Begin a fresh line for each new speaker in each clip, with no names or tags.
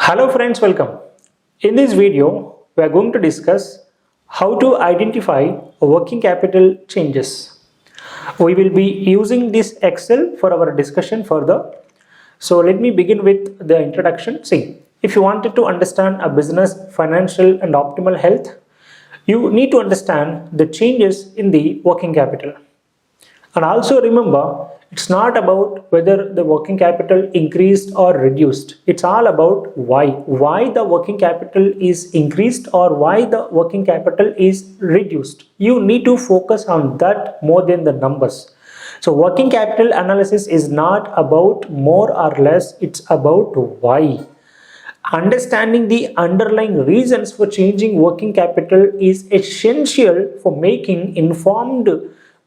Hello friends, welcome. In this video, we are going to discuss how to identify working capital changes. We will be using this Excel for our discussion further. So let me begin with the introduction. See, if you wanted to understand a business, financial and optimal health, you need to understand the changes in the working capital. And also remember, it's not about whether the working capital increased or reduced. It's all about why. Why the working capital is increased or why the working capital is reduced. You need to focus on that more than the numbers. So working capital analysis is not about more or less, it's about why. Understanding the underlying reasons for changing working capital is essential for making informed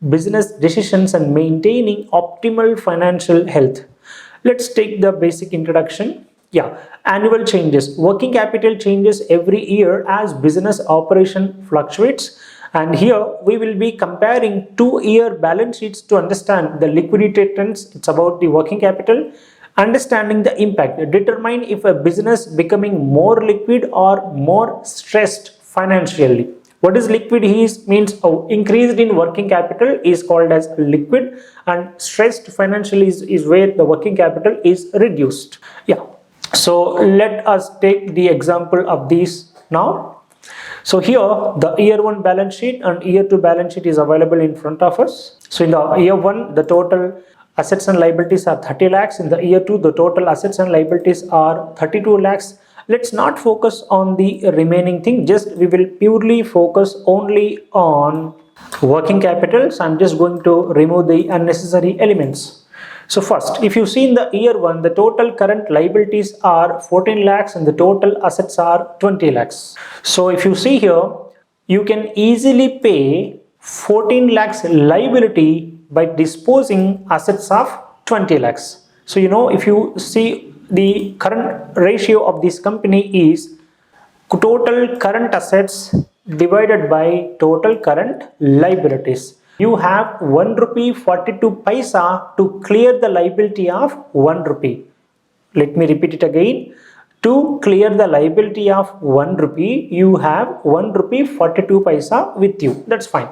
business decisions and maintaining optimal financial health. Let's take the basic introduction. Annual changes. Working capital changes every year as business operation fluctuates. And here we will be comparing 2-year balance sheets to understand the liquidity trends. It's about the working capital. Understanding the impact. Determine if a business becoming more liquid or more stressed financially. What is liquid means increased in working capital is called as liquid, and stressed financially is where the working capital is reduced. So let us take the example of these now. So here the year 1 balance sheet and year 2 balance sheet is available in front of us. So in the year 1 the total assets and liabilities are 30 lakhs. In the year 2 the total assets and liabilities are 32 lakhs. Let's not focus on the remaining thing, we will purely focus only on working capital. So I'm just going to remove the unnecessary elements. So first, if you see in the year 1, the total current liabilities are 14 lakhs and the total assets are 20 lakhs. So if you see here, you can easily pay 14 lakhs liability by disposing assets of 20 lakhs. So if you see, the current ratio of this company is total current assets divided by total current liabilities. You have 1 rupee 42 paisa to clear the liability of 1 rupee. Let me repeat it again. To clear the liability of 1 rupee, you have 1 rupee 42 paisa with you. That's fine.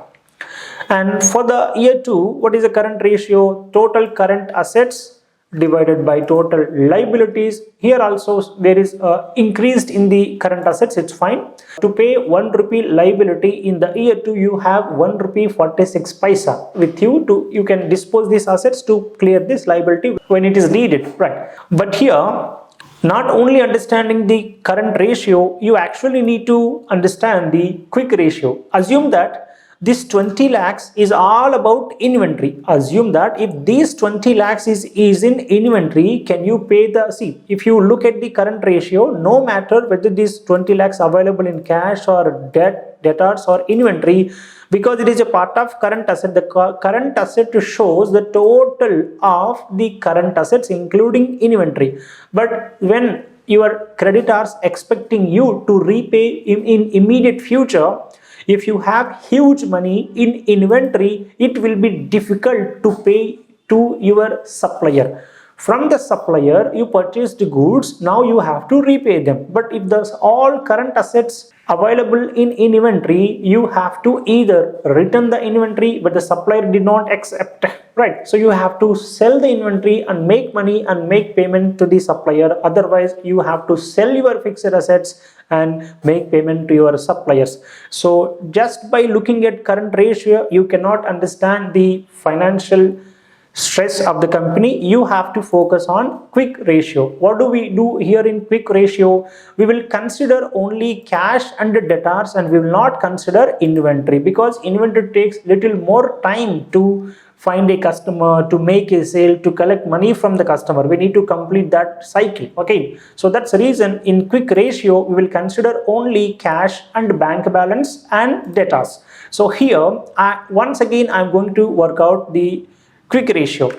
And for the year 2, what is the current ratio? Total current assets divided by total liabilities. Here also there is increased in the current assets, it's fine. To pay 1 rupee liability in the year 2, you have 1 rupee 46 paisa with you you can dispose these assets to clear this liability when it is needed, right? But here, not only understanding the current ratio, you actually need to understand the quick ratio. Assume that this 20 lakhs is all about inventory. Assume that if this 20 lakhs is in inventory, can you pay if you look at the current ratio, no matter whether this 20 lakhs available in cash or debtors or inventory, because it is a part of current asset, the current asset shows the total of the current assets including inventory. But when your creditors expecting you to repay in immediate future, if you have huge money in inventory, it will be difficult to pay to your supplier. From the supplier, you purchased goods, now you have to repay them. But if there's all current assets available in inventory, you have to either return the inventory, but the supplier did not accept, right? So you have to sell the inventory and make money and make payment to the supplier. Otherwise, you have to sell your fixed assets and make payment to your suppliers. So just by looking at current ratio, you cannot understand the financial stress of the company. You have to focus on quick ratio. What do we do here in quick ratio? We will consider only cash and debtors and we will not consider inventory, because inventory takes little more time to find a customer, to make a sale, to collect money from the customer. We need to complete that cycle. Okay, so that's the reason in quick ratio we will consider only cash and bank balance and debtors. So here once again I'm going to work out the quick ratio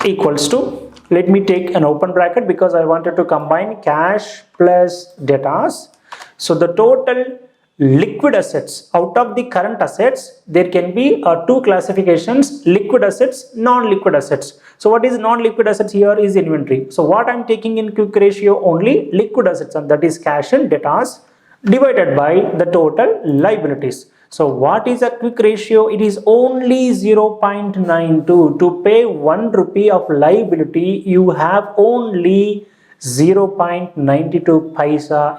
equals to, let me take an open bracket because I wanted to combine cash plus debtors. So the total liquid assets out of the current assets, there can be two classifications: liquid assets, non-liquid assets. So what is non-liquid assets here is inventory. So what I'm taking in quick ratio? Only liquid assets, and that is cash and debtors divided by the total liabilities. So what is a quick ratio? It is only 0.92. To pay 1 rupee of liability, you have only 0.92 paisa.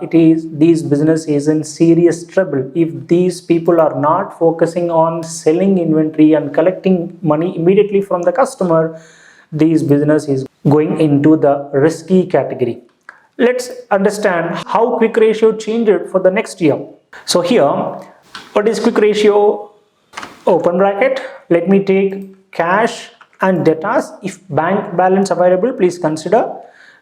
This business is in serious trouble. If these people are not focusing on selling inventory and collecting money immediately from the customer, this business is going into the risky category. Let's understand how quick ratio changed for the next year. So here, what is quick ratio? Open bracket. Let me take cash and debtors. If bank balance available, please consider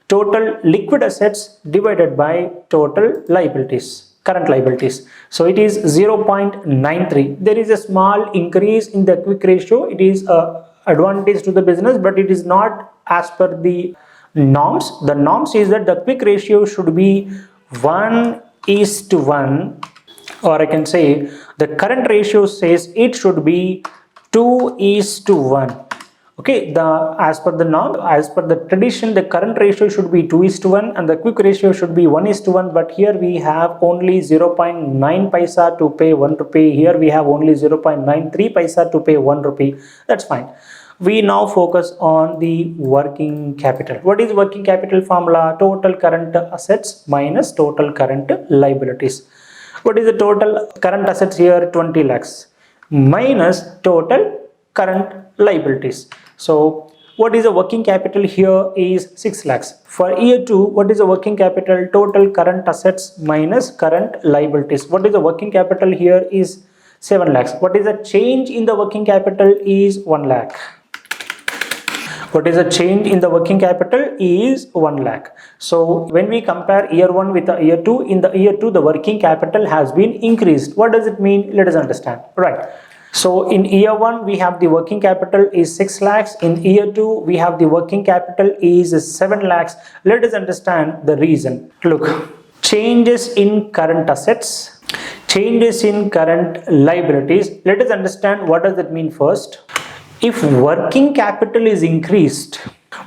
total liquid assets divided by total liabilities, current liabilities. So it is 0.93. There is a small increase in the quick ratio. It is an advantage to the business, but it is not as per the norms. The norms is that the quick ratio should be 1:1, or I can say the current ratio says it should be 2:1. Okay, as per the norm, as per the tradition, the current ratio should be 2:1 and the quick ratio should be 1:1. But here we have only 0.9 paisa to pay 1 rupee. Here we have only 0.93 paisa to pay 1 rupee. That's fine. We now focus on the working capital. What is working capital formula? Total current assets minus total current liabilities. What is the total current assets here? 20 lakhs minus total current liabilities. So what is the working capital here is 6 lakhs. For year 2, what is the working capital? Total current assets minus current liabilities. What is the working capital here is 7 lakhs. What is the change in the working capital is 1 lakh. What is the change in the working capital is 1 lakh. So when we compare year 1 with the year 2, in the year 2 the working capital has been increased. What does it mean? Let us understand. Right. So in year 1 we have the working capital is 6 lakhs. In year 2 we have the working capital is 7 lakhs. Let us understand the reason. Look, changes in current assets, changes in current liabilities. Let us understand what does that mean first. If working capital is increased,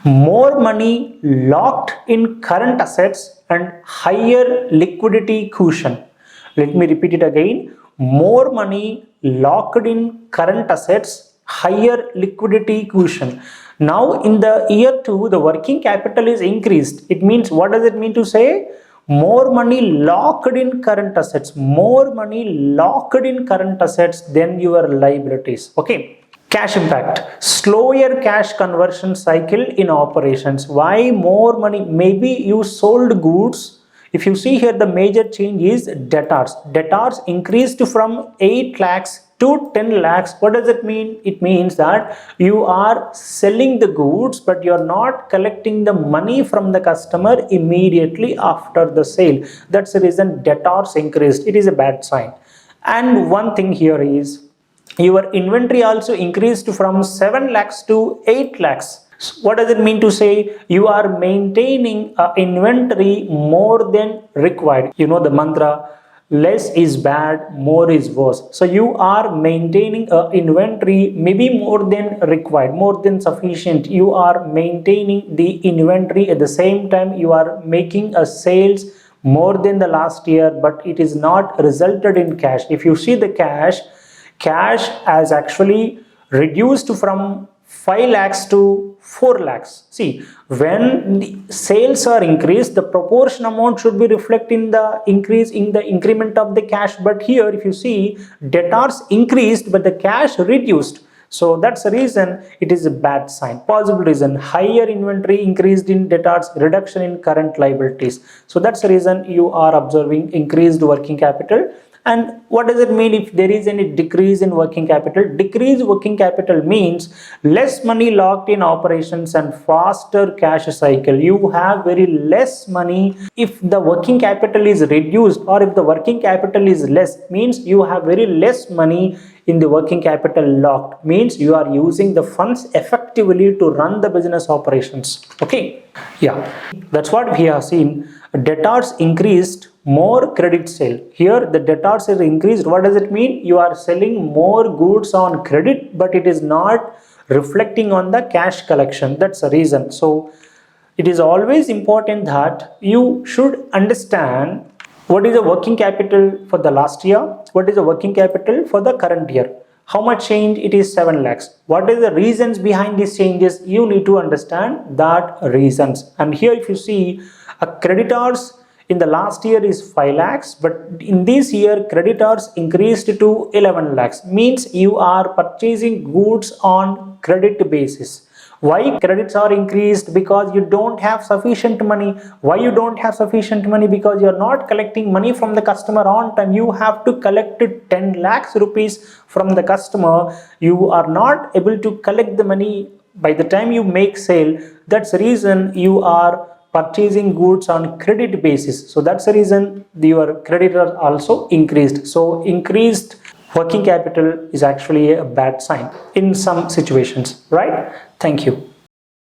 more money locked in current assets and higher liquidity cushion. Let me repeat it again. More money locked in current assets, higher liquidity cushion. Now in the year 2, the working capital is increased. It means, what does it mean to say? More money locked in current assets, more money locked in current assets than your liabilities. Okay. Cash impact, slower cash conversion cycle in operations. Why more money? Maybe you sold goods. If you see here, the major change is debtors. Debtors increased from 8 lakhs to 10 lakhs. What does it mean? It means that you are selling the goods, but you are not collecting the money from the customer immediately after the sale. That's the reason debtors increased. It is a bad sign. And one thing here is, your inventory also increased from 7 lakhs to 8 lakhs. So what does it mean to say? You are maintaining inventory more than required. You know the mantra, less is bad, more is worse. So you are maintaining inventory maybe more than required, more than sufficient. You are maintaining the inventory. At the same time, you are making a sales more than the last year, but it is not resulted in cash. If you see the cash has actually reduced from 5 lakhs to 4 lakhs. See, when the sales are increased, the proportion amount should be reflected in the increase in the increment of the cash. But here, if you see, debtors increased, but the cash reduced. So that's the reason it is a bad sign. Possible reason, higher inventory, increased in debtors, reduction in current liabilities. So that's the reason you are observing increased working capital. And what does it mean if there is any decrease in working capital? Decreased working capital means less money locked in operations and faster cash cycle. You have very less money. If the working capital is reduced, or if the working capital is less, means you have very less money in the working capital locked, means you are using the funds effectively to run the business operations. Okay, yeah, that's what we have seen. Debtors increased, more credit sale. Here the debtors is increased. What does it mean? You are selling more goods on credit, but it is not reflecting on the cash collection. That's the reason. So it is always important that you should understand what is the working capital for the last year, what is the working capital for the current year. How much change? It is 7 lakhs. What is the reasons behind these changes? You need to understand that reasons. And here if you see, creditors in the last year is 5 lakhs, but in this year creditors increased to 11 lakhs. Means you are purchasing goods on credit basis. Why credits are increased? Because you don't have sufficient money. Why you don't have sufficient money? Because you are not collecting money from the customer on time. You have to collect 10 lakhs rupees from the customer. You are not able to collect the money by the time you make sale. That's the reason you are purchasing goods on credit basis. So that's the reason your creditor also increased. So increased working capital is actually a bad sign in some situations, right? Thank you.